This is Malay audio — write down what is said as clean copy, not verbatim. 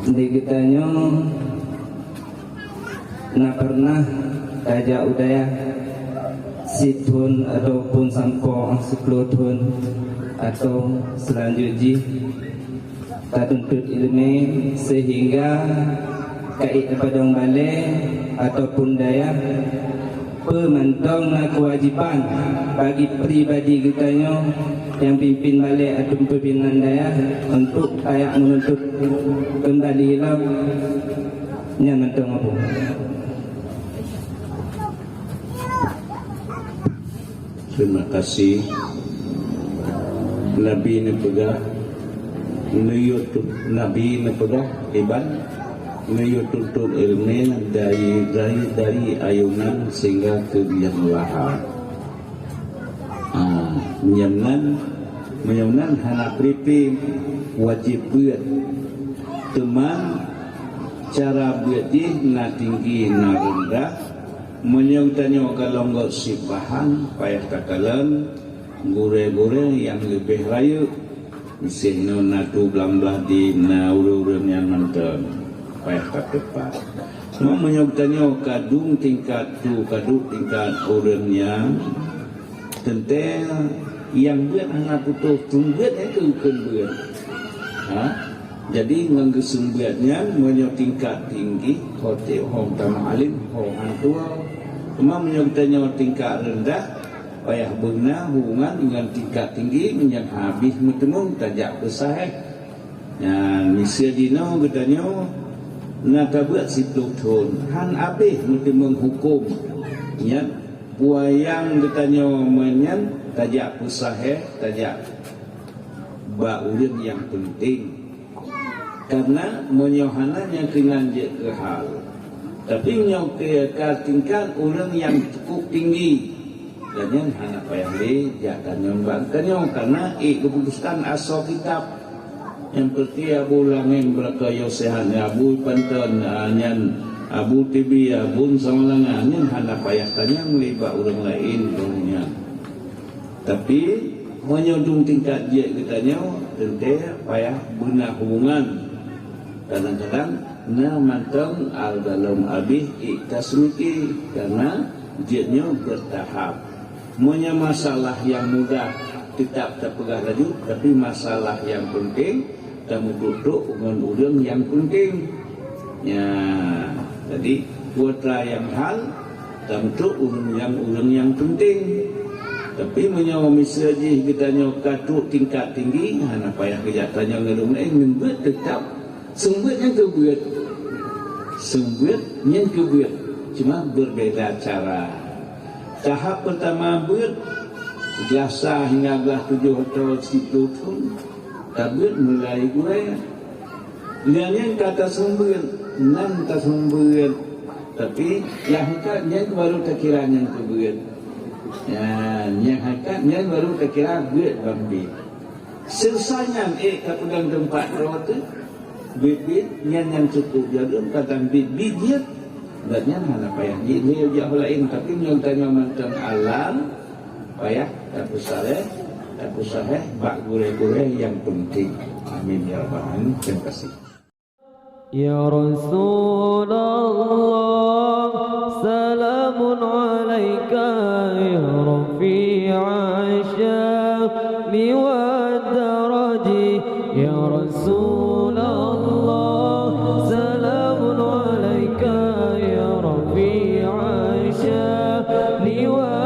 Di kitanya nak pernah kajak udaya situn ataupun sampo 10 tahun atau selanjutnya tak tuntut ilmu sehingga kait padang balik ataupun daya pemantau kewajiban bagi pribadi kitanya yang pimpin balik atau pimpinan daya untuk kayak menuntut kembali hilang nyamantau apa. Terima kasih. Nabi ni pegah YouTube Nabi ni pegah iban YouTube ilmu dari ayunan sehingga ke biang menyamnan hana pripi wajib buat teman cara buat na tinggi na rendah menyangtanya kalau enggak sipahan payah takalan gure-gure yang lebih layu misalnya natu belang-belah di na uru-urun yang nonton payah tak tepat semua menyangtanya kadung tingkat tu kadung tingkat urunnya tentang yang buat anak putus tungguat itu bukan buat jadi ngegesumbuatnya menyok tingkat tinggi hotel hong tamah alim hong antua cuma menyokitanya tingkat rendah payah benar hubungan dengan tingkat tinggi yang habis bertemu tajak besar misalnya dino katanya nak buat situ tahun han habis bertemu hukum buayang katanya menyan tajak besar tajak bauran yang penting karena menyohananya dengan je ke hal tapi menyohankan tingkat orang yang cukup tinggi dan yang hanya payah jangan nyembangkannya karena keputusan asal kitab yang seperti Abu Langin berkaya sehat Abu Pantan Abu Tibi Abu Samalangan yang hanya payah tanya melibat orang lain dunia tapi menyodung tingkat je katanya tentu payah benar hubungan kadang-kadang mantang al dalam abih iktasruki karena jetnya bertahap punya masalah yang mudah tetap terpegah laju tapi masalah yang penting kamu duduk dengan orang yang penting jadi putra yang hal kamu duduk orang yang penting tapi menyawa misalnya kita katuk tingkat tinggi hanya payah kejatannya ngerung membet tetap sumber yang kebuat cuma berbeda cara tahap pertama buat jasa hingga belah 7 atau 10 tahun buat mulai gue dan yang kata sumber nan tak sumber tapi yang hakatnya baru terkira yang kebuat yang hakatnya baru terkira buat bambi selesainya kepegang tempat rawat tu bibit yang cukup jadi kata bibit dia dan hanya payah dia jauh lain tapi yang tanya mantan alam payah tak usah bak gure-gure yang penting amin ya rabbal alamin. Terima kasih ya Rasulullah salamun alaika ya rafi'a syami wa daraji ya Rasul سلام عليك يا رفيع الشان